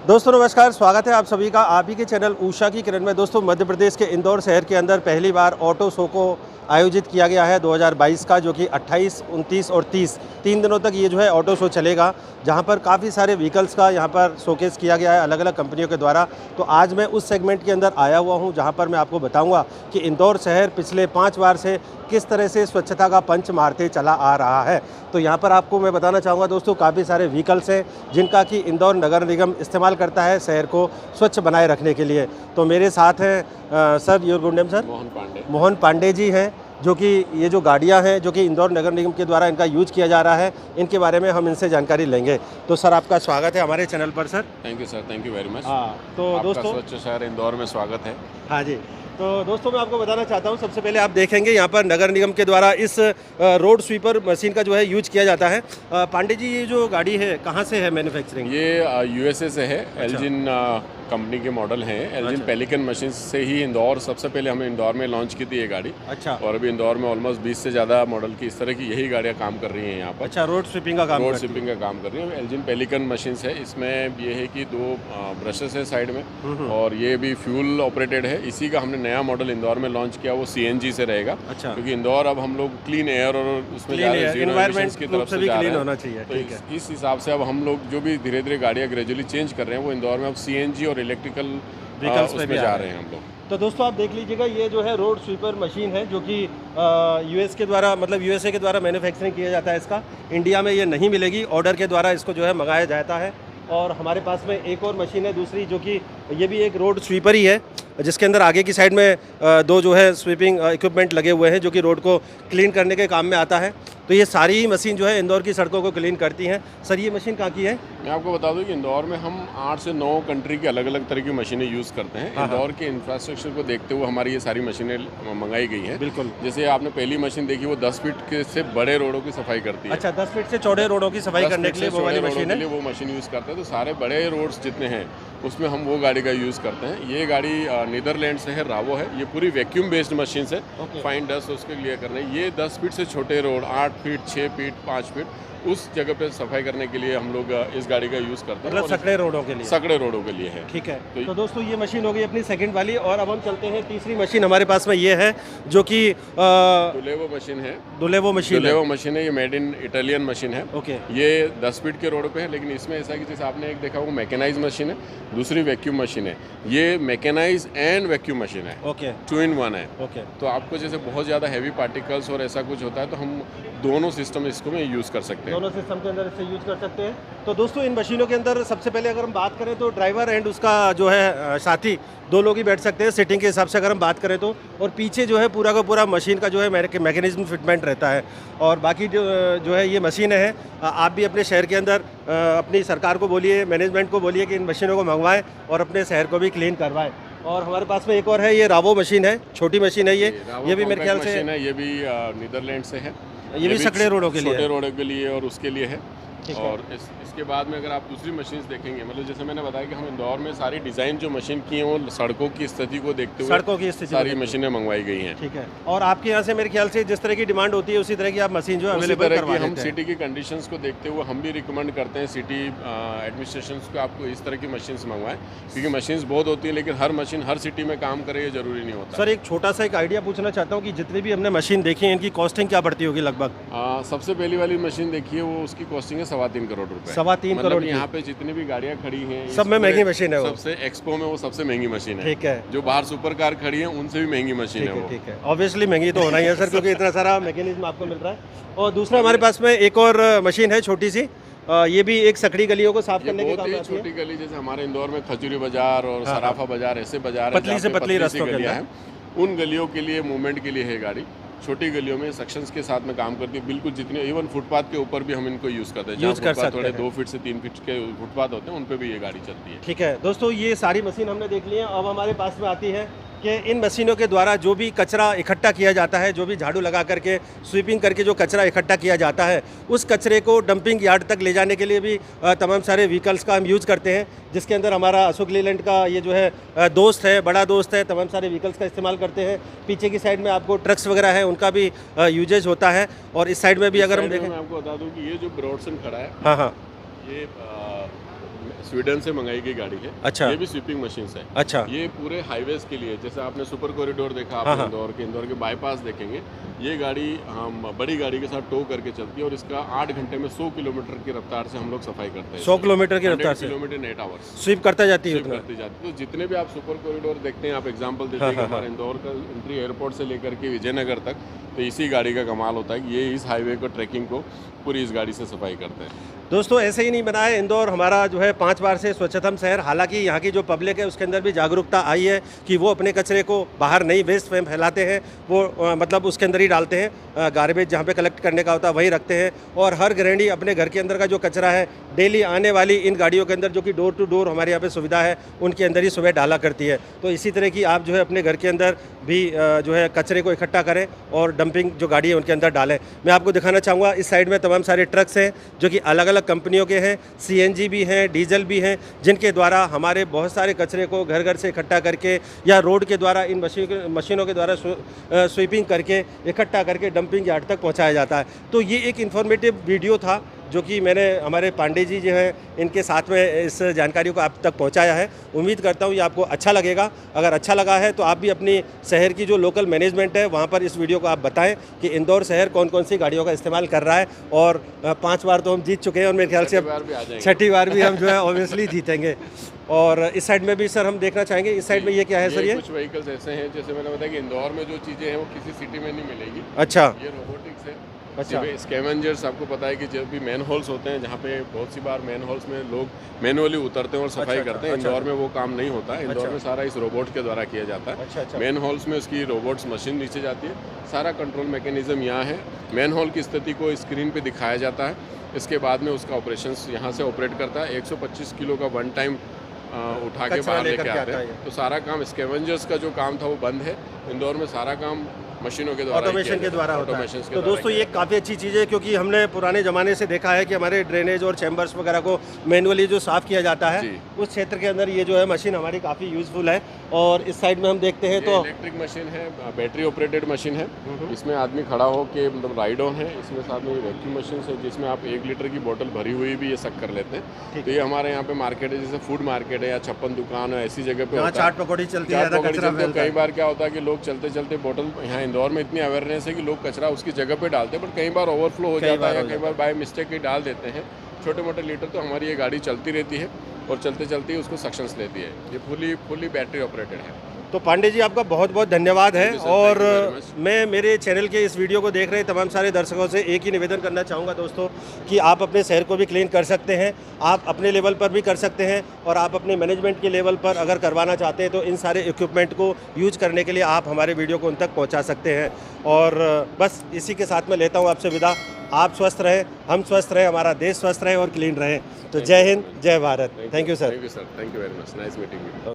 दोस्तों नमस्कार, स्वागत है आप सभी का आप ही के चैनल ऊषा की किरण में। दोस्तों मध्य प्रदेश के इंदौर शहर के अंदर पहली बार ऑटो शो को आयोजित किया गया है 2022 का, जो कि 28, 29 और 30 3 दिनों तक ये जो है ऑटो शो चलेगा, जहां पर काफ़ी सारे व्हीकल्स का यहां पर शोकेस किया गया है अलग अलग कंपनियों के द्वारा। तो आज मैं उस सेगमेंट के अंदर आया हुआ हूं जहां पर मैं आपको बताऊंगा कि इंदौर शहर पिछले 5 बार से किस तरह से स्वच्छता का पंच मारते चला आ रहा है। तो यहाँ पर आपको मैं बताना चाहूँगा दोस्तों, काफ़ी सारे व्हीकल्स हैं जिनका कि इंदौर नगर निगम इस्तेमाल करता है शहर को स्वच्छ बनाए रखने के लिए। तो मेरे साथ हैं sir, your good name sir? Mohan Pande ji हैं, जो कि ये जो गाड़ियाँ हैं जो कि इंदौर नगर निगम के द्वारा इनका यूज किया जा रहा है, इनके बारे में हम इनसे जानकारी लेंगे। तो सर आपका स्वागत है हमारे चैनल पर sir. Thank you sir, thank you very much. हाँ तो दोस्तों, स्वच्छ शहर इंदौर में स्वागत है। हाँ जी, तो दोस्तों मैं आपको बताना चाहता हूँ, सबसे पहले आप देखेंगे यहाँ पर नगर निगम के द्वारा इस रोड स्वीपर मशीन का जो है यूज किया जाता है। पांडे जी, ये जो गाड़ी है कहाँ से है मैन्युफैक्चरिंग? ये यूएसए से है। एल्जिन कंपनी के मॉडल हैं। एल्जिन पेलिकन मशीन से ही इंदौर सबसे पहले हमने इंदौर में लॉन्च की थी ये गाड़ी। अच्छा। और अभी इंदौर में ऑलमोस्ट 20 से ज़्यादा मॉडल की इस तरह की यही गाड़ियाँ काम कर रही हैं यहाँ पर। अच्छा, रोड स्वीपिंग का काम कर रही है। एल्जिन पेलिकन मशीन है। इसमें ये है कि 2 ब्रशेस है साइड में, और ये भी फ्यूल ऑपरेटेड है। इसी का हमने नया मॉडल इंदौर में लॉन्च किया, वो CNG से रहेगा। अच्छा। क्योंकि इंदौर अब हम लोग क्लीन एयर और उसमें एनवायरनमेंट की तरफ से जा रहे होना चाहिए। तो इस हिसाब से अब हम लोग जो भी धीरे धीरे गाड़ियाँ ग्रेजुअली चेंज कर रहे हैं, वो इंदौर में अब CNG और इलेक्ट्रिकल व्हीकल्स उसमें जा रहे हैं हम लोग। तो दोस्तों आप देख लीजिएगा, ये जो है रोड स्वीपर मशीन है जो कि यूएस के द्वारा, मतलब यूएसए के द्वारा मैन्युफैक्चरिंग किया जाता है इसका। इंडिया में ये नहीं मिलेगी, ऑर्डर के द्वारा इसको जो है मंगाया जाता है। और हमारे पास में एक और मशीन है दूसरी, जो कि ये भी एक रोड स्वीपर ही है, जिसके अंदर आगे की साइड में 2 जो है स्वीपिंग इक्विपमेंट लगे हुए हैं, जो कि रोड को क्लीन करने के काम में आता है। तो ये सारी ही मशीन जो है इंदौर की सड़कों को क्लीन करती हैं। सर ये मशीन कहाँ की है? मैं आपको बता दूं कि इंदौर में हम 8 से 9 कंट्री की अलग अलग तरह की मशीनें यूज़ करते हैं। इंदौर के इंफ्रास्ट्रक्चर को देखते हुए हमारी ये सारी मशीनें मंगाई गई हैं। बिल्कुल। जैसे आपने पहली मशीन देखी, वो 10 फीट के से बड़े रोडों की सफाई करती है। अच्छा, 10 फीट से चौड़े रोडों की सफाई करने के लिए वो वाली मशीन है? वो मशीन यूज़ करते हैं। तो सारे बड़े रोड्स जितने हैं उसमें हम वो गाड़ी का यूज़ करते हैं। ये गाड़ी नीदरलैंड से है, रावो है। ये पूरी वैक्यूम बेस्ड मशीन है। फाइन डस्ट उसके लिए करने, ये 10 फीट से छोटे रोड, 8 फीट, 6 फीट, 5 फीट, उस जगह पे सफाई करने के लिए हम लोग इस गाड़ी का यूज़ करते हैं। मतलब सकड़े रोडों के लिए? सकड़े रोडों के लिए है। ठीक है। तो दोस्तों ये मशीन हो गई अपनी सेकंड वाली, और अब हम चलते हैं तीसरी मशीन हमारे पास में ये है, जो कि डुलेवो मशीन है। डुलेवो मशीन है। ये मेड इन इटालियन मशीन है। ओके। ये 10 फीट के रोड पे है, लेकिन इसमें ऐसा कि जैसे आपने एक देखा वो मैकेनाइज मशीन है, दूसरी वैक्यूम मशीन है। ये मैकेनाइज एंड वैक्यूम मशीन है। ओके। 2 in 1 है। ओके। तो आपको जैसे बहुत ज़्यादा हैवी पार्टिकल्स और ऐसा कुछ होता है, तो हम दोनों सिस्टम इसको में यूज़ कर सकते हैं। दोनों सिस्टम के अंदर इससे यूज कर सकते हैं। तो दोस्तों इन मशीनों के अंदर सबसे पहले अगर हम बात करें तो ड्राइवर एंड उसका जो है साथी, 2 लोग ही बैठ सकते हैं सीटिंग के हिसाब से अगर हम बात करें तो। और पीछे जो है पूरा का पूरा मशीन का जो है मैकेनिज्म फिटमेंट रहता है। और बाकी जो है ये मशीनें हैं, आप भी अपने शहर के अंदर अपनी सरकार को बोलिए, मैनेजमेंट को बोलिए कि इन मशीनों को मंगवाएं और अपने शहर को भी क्लीन करवाएं। और हमारे पास में एक और है, ये रावो मशीन है, छोटी मशीन है ये भी मेरे ख्याल से ये भी नीदरलैंड से है। ये भी सकड़े रोडों के लिए, छोटे रोडों के लिए और उसके लिए है। और इसके बाद में अगर आप दूसरी मशीन्स देखेंगे, मतलब जैसे मैंने बताया कि हम इंदौर में सारी डिज़ाइन जो मशीन की हैं वो सड़कों की स्थिति को देखते हुए सारी मशीनें मंगवाई गई हैं। ठीक है। और आपके यहाँ से मेरे ख्याल से जिस तरह की डिमांड होती है उसी तरह की आप मशीन जो अवेलेबल करवा देते हैं। हम सिटी की कंडीशंस को देखते हुए हम भी रिकमेंड करते हैं सिटी एडमिनिस्ट्रेशन को, आपको इस तरह की मशीन्स मंगवाएं, क्योंकि मशीन्स बहुत होती है लेकिन हर मशीन हर सिटी में काम करे ये जरूरी नहीं होता। सर एक छोटा सा एक आइडिया पूछना चाहता हूँ कि जितनी भी हमने मशीन देखी है, इनकी कॉस्टिंग क्या पड़ती होगी लगभग? सबसे पहली वाली मशीन देखिए, वो उसकी कॉस्टिंग है 3.25 करोड़ रुपए। 3.25 करोड़। यहाँ पे जितनी भी गाड़ियाँ खड़ी हैं सब में महंगी मशीन है। सबसे एक्सपो में वो सबसे महंगी मशीन है। ठीक है। जो बाहर सुपर कार खड़ी है उनसे भी महंगी मशीन है वो। ठीक है, ऑब्वियसली महंगी तो होना ही है सर, क्योंकि इतना सारा मैकेनिज्म आपको मिल रहा है। और दूसरा हमारे पास में एक और मशीन है छोटी सी, ये भी एक सकड़ी गलियों को साफ करने के काम आती है। छोटी गली जैसे हमारे इंदौर में खजूरी बाजार और सराफा बाजार, ऐसे बाजार पतली से पतली रास्तों के लिए, उन गलियों के लिए मूवमेंट के लिए है गाड़ी। छोटी गलियों में सेक्शंस के साथ में काम करती है, बिल्कुल जितने, इवन फुटपाथ के ऊपर भी हम इनको यूज़ करते हैं। यूज़ कर सकते हैं। थोड़े 2 फीट से 3 फीट के फुटपाथ होते हैं, उन पे भी ये गाड़ी चलती है। ठीक है दोस्तों, ये सारी मशीन हमने देख ली है। अब हमारे पास में आती है कि इन मशीनों के द्वारा जो भी कचरा इकट्ठा किया जाता है, जो भी झाड़ू लगा करके स्वीपिंग करके जो कचरा इकट्ठा किया जाता है, उस कचरे को डंपिंग यार्ड तक ले जाने के लिए भी तमाम सारे व्हीकल्स का हम यूज़ करते हैं, जिसके अंदर हमारा अशोक लीलैंड का ये जो है दोस्त है, बड़ा दोस्त है, तमाम सारे व्हीकल्स का इस्तेमाल करते हैं। पीछे की साइड में आपको ट्रक्स वगैरह है, उनका भी यूजेज होता है। और इस साइड में भी अगर हम देखें, मैं आपको बता दूँ कि ये जो ब्रॉडसन खड़ा है, हाँ, ये स्वीडन से मंगाई गई गाड़ी है। अच्छा। ये भी स्वीपिंग मशीन है। अच्छा। ये पूरे हाईवेज के लिए, जैसे आपने सुपर कॉरिडोर देखा हाँ, आपने हाँ। इंदौर के बाईपास देखेंगे, ये गाड़ी हम बड़ी गाड़ी के साथ टो करके चलती है और इसका 8 घंटे में 100 किलोमीटर की रफ्तार से हम लोग सफाई करते हैं। 100 किलोमीटर की रफ्तार से किलोमीटर नेट आवर्स स्वीप करता जाती है स्वीप उतना? करती जाती है। तो जितने भी आप सुपर कॉरिडोर देखते हैं, आप एग्जांपल देते हैं कि हमारे इंदौर का एंट्री एयरपोर्ट से लेकर के विजयनगर तक, तो इसी गाड़ी का कमाल होता है कि ये इस हाईवे को ट्रैकिंग को पूरी इस गाड़ी से सफाई करते हैं। दोस्तों ऐसे ही नहीं बना है इंदौर हमारा जो है 5 बार से स्वच्छतम शहर। हालांकि यहाँ की जो पब्लिक है उसके अंदर भी जागरूकता आई है कि वो अपने कचरे को बाहर नहीं वेस्ट में फैलाते हैं, वो मतलब उसके अंदर ही डालते हैं, गार्बेज जहाँ पे कलेक्ट करने का होता है वहीं रखते हैं। और हर गृहिणी अपने घर के अंदर का जो कचरा है डेली आने वाली इन गाड़ियों के अंदर, जो कि डोर टू डोर हमारे यहाँ पे सुविधा है, उनके अंदर ही सुबह डाला करती है। तो इसी तरह की आप जो है अपने घर के अंदर भी जो है कचरे को इकट्ठा करें और डंपिंग जो गाड़ी है उनके अंदर डालें। मैं आपको दिखाना चाहूँगा, इस साइड में तमाम सारे ट्रक्स हैं जो कि अलग अलग कंपनियों के हैं, सीएनजी भी हैं, डीजल भी हैं, जिनके द्वारा हमारे बहुत सारे कचरे को घर घर से इकट्ठा करके या रोड के द्वारा इन मशीनों के द्वारा स्वीपिंग करके इकट्ठा करके डंपिंग यार्ड तक पहुंचाया जाता है। तो ये एक इन्फॉर्मेटिव वीडियो था जो कि मैंने हमारे पांडे जी जो हैं इनके साथ में इस जानकारी को आप तक पहुंचाया है। उम्मीद करता हूं ये आपको अच्छा लगेगा। अगर अच्छा लगा है तो आप भी अपनी शहर की जो लोकल मैनेजमेंट है वहां पर इस वीडियो को आप बताएं कि इंदौर शहर कौन कौन सी गाड़ियों का इस्तेमाल कर रहा है। और 5 बार तो हम जीत चुके हैं और मेरे ख्याल से अब 6ठी बार भी हम जो है ऑब्वियसली जीतेंगे। और इस साइड में भी सर हम देखना चाहेंगे, इस साइड में ये क्या है सर? ये कुछ व्हीकल्स ऐसे हैं, जैसे मैंने बताया कि इंदौर में जो चीज़ें हैं वो किसी सिटी में नहीं मिलेगी। अच्छा। ये रोबोटिक्स है। अच्छा। स्कैवेंजर्स, आपको पता है कि जब भी मैन होल्स होते हैं, जहाँ पे बहुत सी बार मैन होल्स में लोग मैनुअली उतरते हैं और सफाई करते हैं, इंदौर में वो काम नहीं होता है। इंदौर में सारा इस रोबोट के द्वारा किया जाता है। अच्छा। मैन होल्स में उसकी रोबोट्स मशीन नीचे जाती है, सारा कंट्रोल मैकेनिज्म यहाँ है। मैन होल की स्थिति को स्क्रीन पे दिखाया जाता है, इसके बाद में उसका ऑपरेशन यहाँ से ऑपरेट करता है। 125 किलो का वन टाइम उठा के बाहर लेके आते हैं। तो सारा काम स्कैवेंजर्स का जो काम था वो बंद है। इंदौर में सारा काम मशीनों के द्वारा, ऑटोमेशन के द्वारा होता है। तो दोस्तों ये काफ़ी अच्छी चीज़ है, क्योंकि हमने पुराने ज़माने से देखा है कि हमारे ड्रेनेज और चैम्बर्स वगैरह को मैनुअली जो साफ़ किया जाता है, उस क्षेत्र के अंदर ये जो है मशीन हमारी काफ़ी यूज़फुल है। और इस साइड में हम देखते हैं तो इलेक्ट्रिक मशीन है, बैटरी ऑपरेटेड मशीन है। इसमें आदमी खड़ा हो के मतलब राइड ऑन है। इसमें साथ में वैक्यूम मशीन है जिसमें आप 1 लीटर की बोतल भरी हुई भी ये सक कर लेते हैं। तो ये हमारे यहाँ पे मार्केट है, जैसे फूड मार्केट है या 56 दुकान है, ऐसी जगह पे चाट पकौड़ी चलती है। कई बार क्या होता है कि लोग चलते चलते बोतल, यहाँ इंदौर में इतनी अवेयरनेस है कि लोग कचरा उसकी जगह पे डालते हैं, बट कई बार ओवरफ्लो हो जाता है या कई बार बाय मिस्टेक ही डाल देते हैं छोटे मोटे लीटर। तो हमारी ये गाड़ी चलती रहती है और चलते चलते ही उसको सक्शंस लेती है। ये फुली बैटरी ऑपरेटेड है। तो पांडे जी आपका बहुत बहुत धन्यवाद है। और मैं मेरे चैनल के इस वीडियो को देख रहे तमाम सारे दर्शकों से एक ही निवेदन करना चाहूँगा दोस्तों कि आप अपने शहर को भी क्लीन कर सकते हैं, आप अपने लेवल पर भी कर सकते हैं, और आप अपने मैनेजमेंट के लेवल पर अगर करवाना चाहते हैं तो इन सारे इक्विपमेंट को यूज करने के लिए आप हमारे वीडियो को उन तक पहुँचा सकते हैं। और बस इसी के साथ मैं लेता हूँ आपसे विदा। आप स्वस्थ रहें, हम स्वस्थ रहें, हमारा देश स्वस्थ रहे और क्लीन रहे। तो जय हिंद, जय Bharat. Thank you sir. Thank you very much. Nice meeting you.